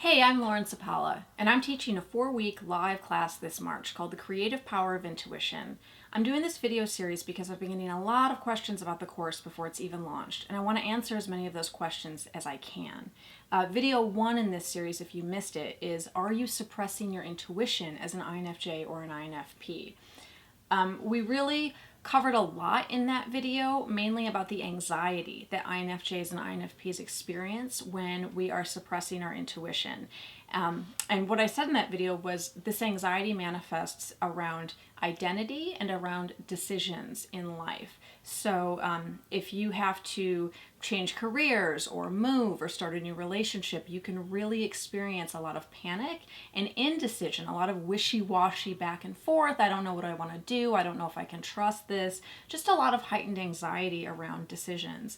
Hey, I'm Lauren Sapala, and I'm teaching a 4-week live class this March called The Creative Power of Intuition. I'm doing this video series because I've been getting a lot of questions about the course before it's even launched, and I want to answer as many of those questions as I can. Video 1 in this series, if you missed it, is Are you suppressing your intuition as an INFJ or an INFP? We really covered a lot in that video, mainly about the anxiety that INFJs and INFPs experience when we are suppressing our intuition. And what I said in that video was this anxiety manifests around identity and around decisions in life. So if you have to change careers or move or start a new relationship, you can really experience a lot of panic and indecision, a lot of wishy-washy back and forth. I don't know what I want to do. I don't know if I can trust this. Just a lot of heightened anxiety around decisions.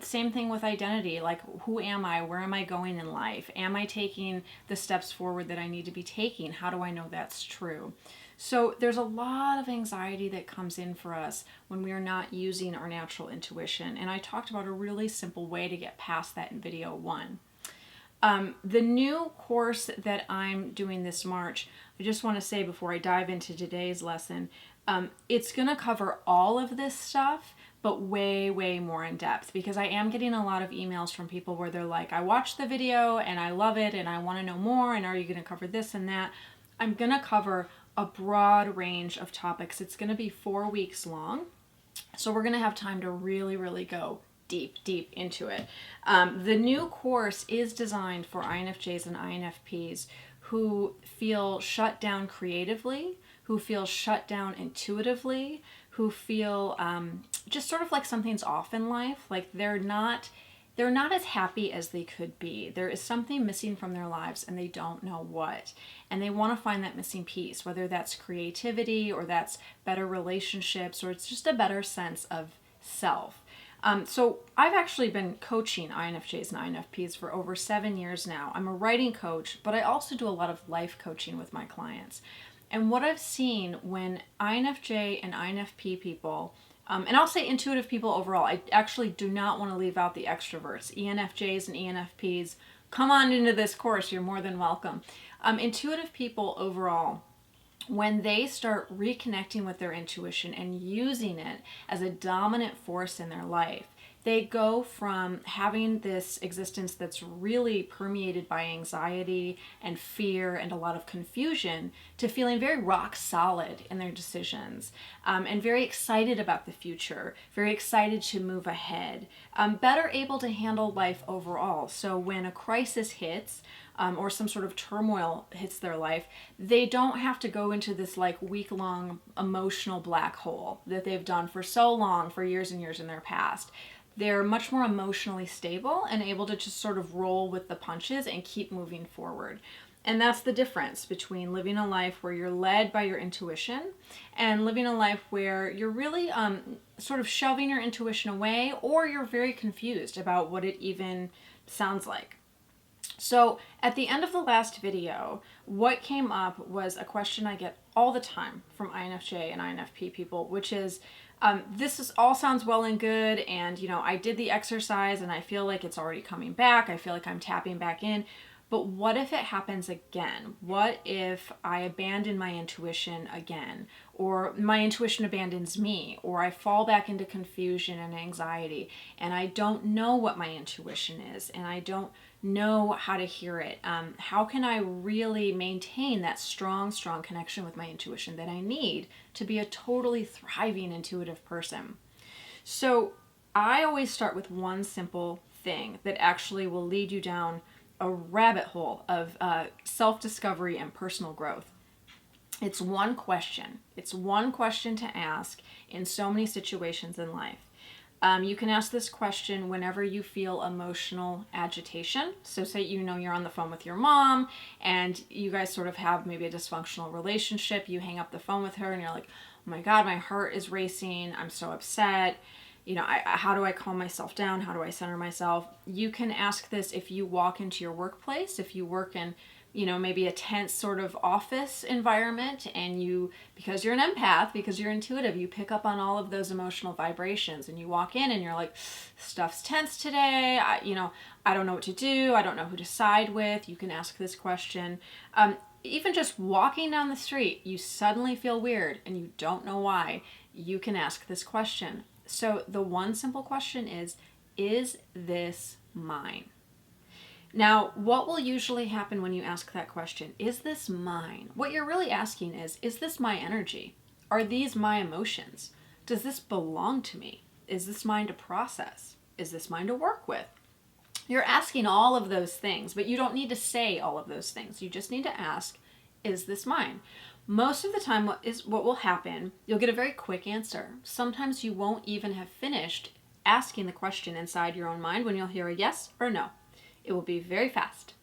Same thing with identity, like who am I? Where am I going in life? Am I taking the steps forward that I need to be taking? How do I know that's true? So there's a lot of anxiety that comes in for us when we are not using our natural intuition. And I talked about a really simple way to get past that in video 1. The new course that I'm doing this March, I just want to say before I dive into today's lesson, it's going to cover all of this stuff, but way, way more in depth, because I am getting a lot of emails from people where they're like, I watched the video and I love it and I want to know more, and are you going to cover this and that? I'm going to cover a broad range of topics. It's going to be 4 weeks long, so we're going to have time to really, really go deep into it. The new course is designed for INFJs and INFPs who feel shut down creatively, who feel shut down intuitively, who feel just sort of like something's off in life, like they're not as happy as they could be. There is something missing from their lives and they don't know what. And they want to find that missing piece, whether that's creativity or that's better relationships or it's just a better sense of self. So I've actually been coaching INFJs and INFPs for over 7 years now. I'm a writing coach, but I also do a lot of life coaching with my clients. And what I've seen when INFJ and INFP people, and I'll say intuitive people overall, I actually do not want to leave out the extroverts. ENFJs and ENFPs, come on into this course, you're more than welcome. Intuitive people overall, when they start reconnecting with their intuition and using it as a dominant force in their life, they go from having this existence that's really permeated by anxiety and fear and a lot of confusion to feeling very rock solid in their decisions, and very excited about the future, very excited to move ahead, better able to handle life overall. So when a crisis hits, or some sort of turmoil hits their life, they don't have to go into this like week-long emotional black hole that they've done for so long, for years and years in their past. They're much more emotionally stable and able to just sort of roll with the punches and keep moving forward. And that's the difference between living a life where you're led by your intuition and living a life where you're really sort of shoving your intuition away, or you're very confused about what it even sounds like. So at the end of the last video, what came up was a question I get all the time from INFJ and INFP people, which is, all sounds well and good, and I did the exercise and I feel like it's already coming back. I feel like I'm tapping back in. But what if it happens again? What if I abandon my intuition again? Or my intuition abandons me? Or I fall back into confusion and anxiety and I don't know what my intuition is and I don't know how to hear it? How can I really maintain that strong connection with my intuition that I need to be a totally thriving intuitive person? So I always start with one simple thing that actually will lead you down a rabbit hole of self-discovery and personal growth. It's one question. It's one question to ask in so many situations in life. You can ask this question whenever you feel emotional agitation. So say you're on the phone with your mom and you guys sort of have maybe a dysfunctional relationship. You hang up the phone with her and you're like, oh my God, my heart is racing. I'm so upset. How do I calm myself down? How do I center myself? You can ask this if you walk into your workplace, if you work in maybe a tense sort of office environment, and because you're an empath, because you're intuitive, you pick up on all of those emotional vibrations, and you walk in and you're like, stuff's tense today. I don't know what to do. I don't know who to side with. You can ask this question. Even just walking down the street, you suddenly feel weird and you don't know why. You can ask this question. So the one simple question is this mine? Now, what will usually happen when you ask that question? Is this mine? What you're really asking is this my energy? Are these my emotions? Does this belong to me? Is this mine to process? Is this mine to work with? You're asking all of those things, but you don't need to say all of those things. You just need to ask, is this mine? Most of the time, what will happen, you'll get a very quick answer. Sometimes you won't even have finished asking the question inside your own mind when you'll hear a yes or no. It will be very fast.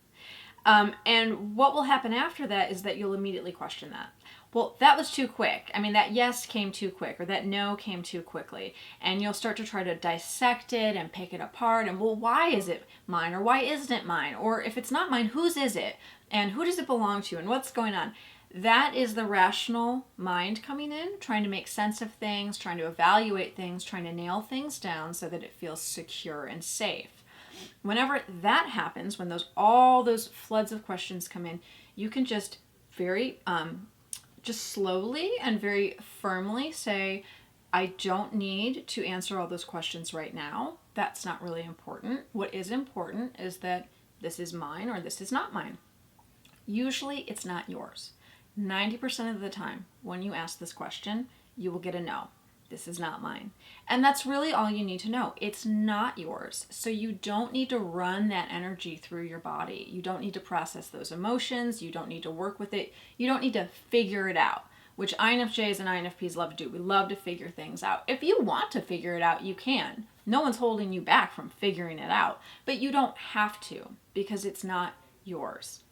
And what will happen after that is that you'll immediately question that. Well, that was too quick. I mean, that yes came too quick, or that no came too quickly. And you'll start to try to dissect it and pick it apart. And well, why is it mine? Or why isn't it mine? Or if it's not mine, whose is it? And who does it belong to? And what's going on? That is the rational mind coming in, trying to make sense of things, trying to evaluate things, trying to nail things down so that it feels secure and safe. Whenever that happens, when all those floods of questions come in, you can just just slowly and very firmly say, I don't need to answer all those questions right now. That's not really important. What is important is that this is mine or this is not mine. Usually it's not yours. 90% of the time when you ask this question, you will get a no. This is not mine. And that's really all you need to know. It's not yours. So you don't need to run that energy through your body. You don't need to process those emotions. You don't need to work with it. You don't need to figure it out, which INFJs and INFPs love to do. We love to figure things out. If you want to figure it out, you can. No one's holding you back from figuring it out, but you don't have to because it's not yours.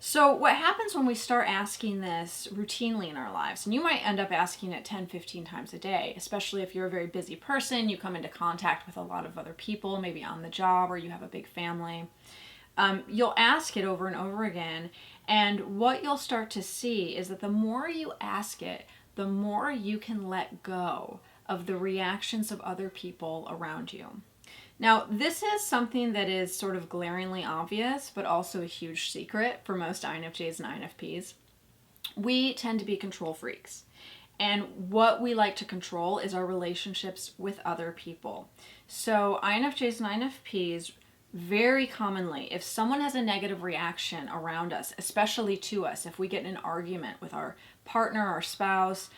So what happens when we start asking this routinely in our lives, and you might end up asking it 10, 15 times a day, especially if you're a very busy person, you come into contact with a lot of other people, maybe on the job, or you have a big family. You'll ask it over and over again, and what you'll start to see is that the more you ask it, the more you can let go of the reactions of other people around you. Now, this is something that is sort of glaringly obvious, but also a huge secret for most INFJs and INFPs. We tend to be control freaks. And what we like to control is our relationships with other people. So INFJs and INFPs, very commonly, if someone has a negative reaction around us, especially to us, if we get in an argument with our partner, our spouse,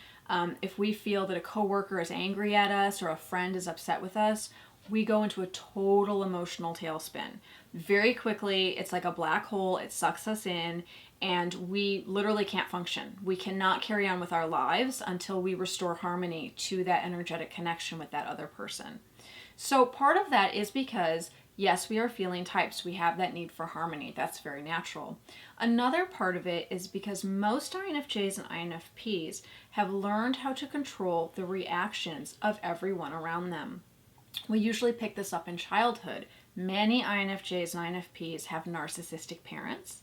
if we feel that a coworker is angry at us or a friend is upset with us, we go into a total emotional tailspin. Very quickly, it's like a black hole. It sucks us in, and we literally can't function. We cannot carry on with our lives until we restore harmony to that energetic connection with that other person. So part of that is because, yes, we are feeling types. We have that need for harmony. That's very natural. Another part of it is because most INFJs and INFPs have learned how to control the reactions of everyone around them. We usually pick this up in childhood. Many INFJs and INFPs have narcissistic parents,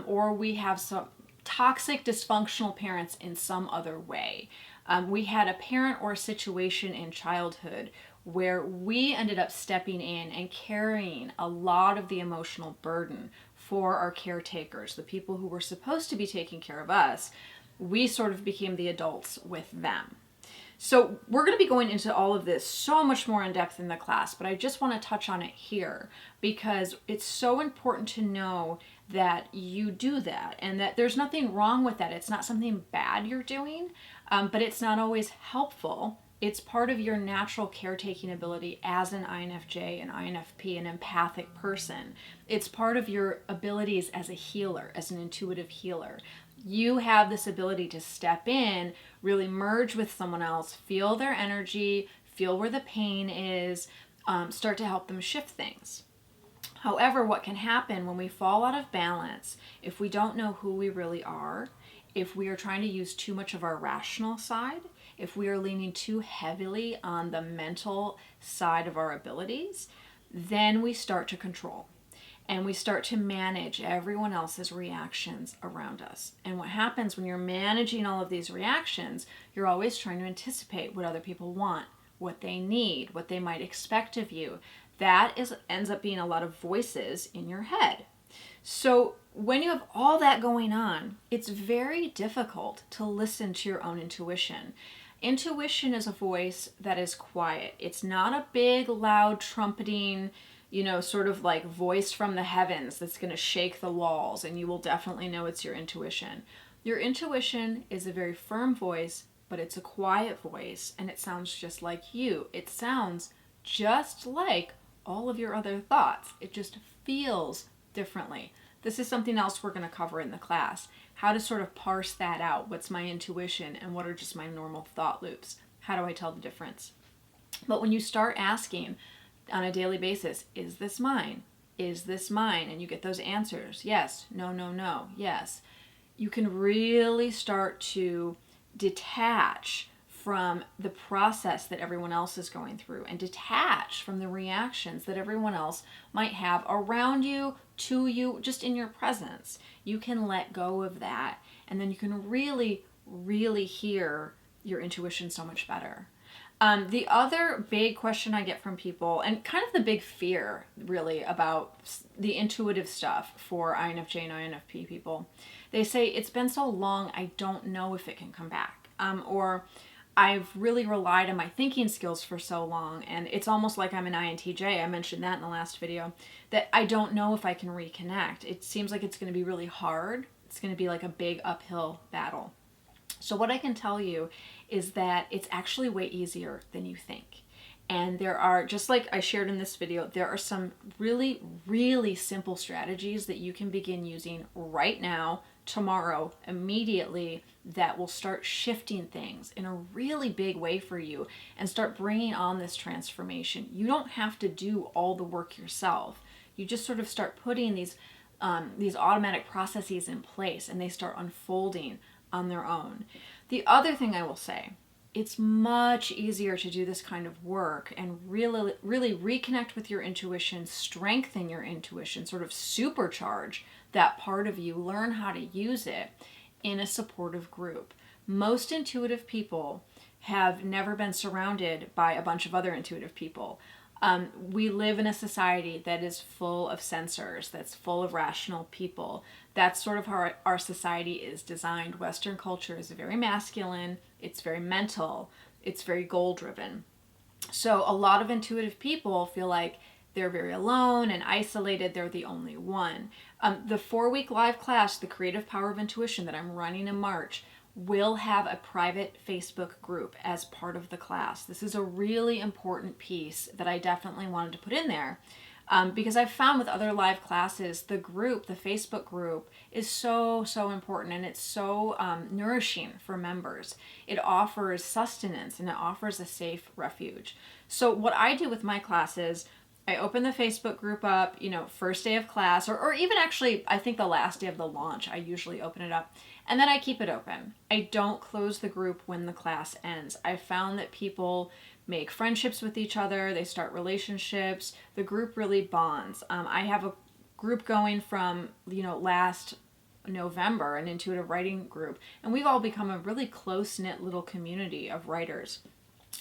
or we have some toxic, dysfunctional parents in some other way. We had a parent or a situation in childhood where we ended up stepping in and carrying a lot of the emotional burden for our caretakers, the people who were supposed to be taking care of us. We sort of became the adults with them. So we're going to be going into all of this so much more in depth in the class, but I just want to touch on it here because it's so important to know that you do that and that there's nothing wrong with that. It's not something bad you're doing, but it's not always helpful. It's part of your natural caretaking ability as an INFJ, an INFP, an empathic person. It's part of your abilities as a healer, as an intuitive healer. You have this ability to step in, really merge with someone else, feel their energy, feel where the pain is, start to help them shift things. However, what can happen when we fall out of balance, if we don't know who we really are, if we are trying to use too much of our rational side, if we are leaning too heavily on the mental side of our abilities, then we start to control. and we start to manage everyone else's reactions around us. And what happens when you're managing all of these reactions, you're always trying to anticipate what other people want, what they need, what they might expect of you. That ends up being a lot of voices in your head. So when you have all that going on, it's very difficult to listen to your own intuition. Intuition is a voice that is quiet. It's not a big, loud, trumpeting, sort of like voice from the heavens that's going to shake the walls, and you will definitely know it's your intuition. Your intuition is a very firm voice, but it's a quiet voice, and it sounds just like you. It sounds just like all of your other thoughts. It just feels differently. This is something else we're going to cover in the class. How to sort of parse that out. What's my intuition and what are just my normal thought loops? How do I tell the difference? But when you start asking on a daily basis, is this mine? Is this mine? And you get those answers. Yes, no, no, no, yes. You can really start to detach from the process that everyone else is going through and detach from the reactions that everyone else might have around you, to you, just in your presence. You can let go of that, and then you can really, really hear your intuition so much better. The other big question I get from people, and kind of the big fear really about the intuitive stuff for INFJ and INFP people, they say, it's been so long, I don't know if it can come back. Or I've really relied on my thinking skills for so long, and it's almost like I'm an INTJ. I mentioned that in the last video, that I don't know if I can reconnect. It seems like it's going to be really hard. It's going to be like a big uphill battle. So what I can tell you is that it's actually way easier than you think. And there are, just like I shared in this video, there are some really, really simple strategies that you can begin using right now, tomorrow, immediately, that will start shifting things in a really big way for you and start bringing on this transformation. You don't have to do all the work yourself. You just sort of start putting these automatic processes in place, and they start unfolding on their own. The other thing I will say, it's much easier to do this kind of work and really, really reconnect with your intuition, strengthen your intuition, sort of supercharge that part of you, learn how to use it in a supportive group. Most intuitive people have never been surrounded by a bunch of other intuitive people. We live in a society that is full of censors, that's full of rational people. That's sort of how our society is designed. Western culture is very masculine, it's very mental, it's very goal-driven. So a lot of intuitive people feel like they're very alone and isolated, they're the only one. The 4-week live class, The Creative Power of Intuition, that I'm running in March, will have a private Facebook group as part of the class. This is a really important piece that I definitely wanted to put in there because I've found with other live classes, the Facebook group is so, so important, and it's so nourishing for members. It offers sustenance and it offers a safe refuge. So what I do with my classes, I open the Facebook group up, first day of class, or even actually, I think the last day of the launch, I usually open it up. And then I keep it open. I don't close the group when the class ends. I found that people make friendships with each other. They start relationships. The group really bonds. I have a group going from, last November, an intuitive writing group, and we've all become a really close-knit little community of writers.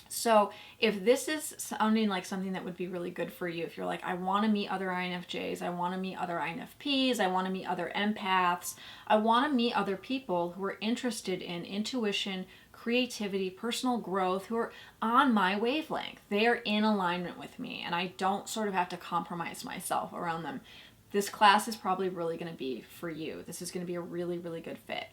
So if this is sounding like something that would be really good for you, if you're like, I want to meet other INFJs, I want to meet other INFPs, I want to meet other empaths, I want to meet other people who are interested in intuition, creativity, personal growth, who are on my wavelength. They are in alignment with me, and I don't sort of have to compromise myself around them. This class is probably really going to be for you. This is going to be a really, really good fit.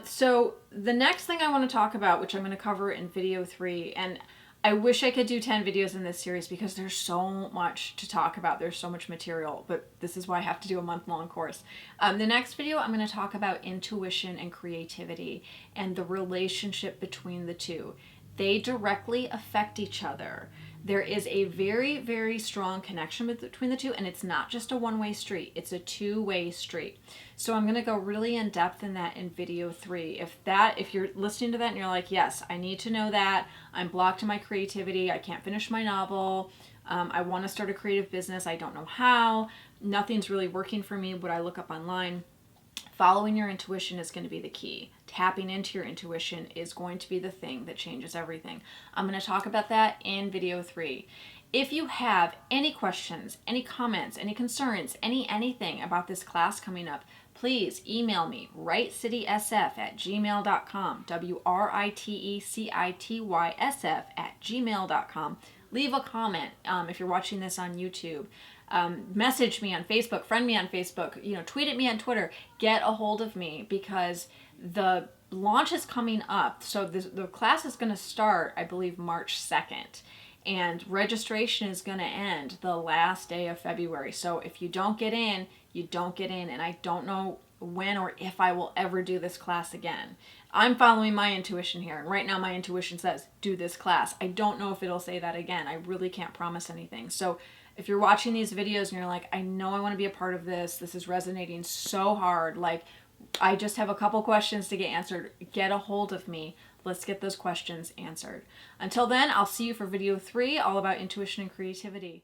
So the next thing I want to talk about, which I'm going to cover in video 3, and I wish I could do 10 videos in this series because there's so much to talk about. There's so much material, but this is why I have to do a month-long course. The next video, I'm going to talk about intuition and creativity and the relationship between the two. They directly affect each other. There is a very, very strong connection between the two, and it's not just a one-way street. It's a two-way street. So I'm going to go really in depth in that in video 3. If you're listening to that and you're like, yes, I need to know that. I'm blocked in my creativity. I can't finish my novel. I want to start a creative business. I don't know how. nothing's really working for me, what I look up online. Following your intuition is going to be the key. Tapping into your intuition is going to be the thing that changes everything. I'm going to talk about that in video 3. If you have any questions, any comments, any concerns, anything about this class coming up, please email me, writecitySF@gmail.com, WRITECITYSF@gmail.com. Leave a comment if you're watching this on YouTube. Message me on Facebook, friend me on Facebook, tweet at me on Twitter. Get a hold of me because the launch is coming up. So the class is going to start, I believe, March 2nd. And registration is going to end the last day of February. So if you don't get in, you don't get in. And I don't know when or if I will ever do this class again. I'm following my intuition here. And right now my intuition says, do this class. I don't know if it'll say that again. I really can't promise anything. So if you're watching these videos and you're like, I know I want to be a part of this. This is resonating so hard. Like, I just have a couple questions to get answered. Get a hold of me. Let's get those questions answered. Until then, I'll see you for video 3, all about intuition and creativity.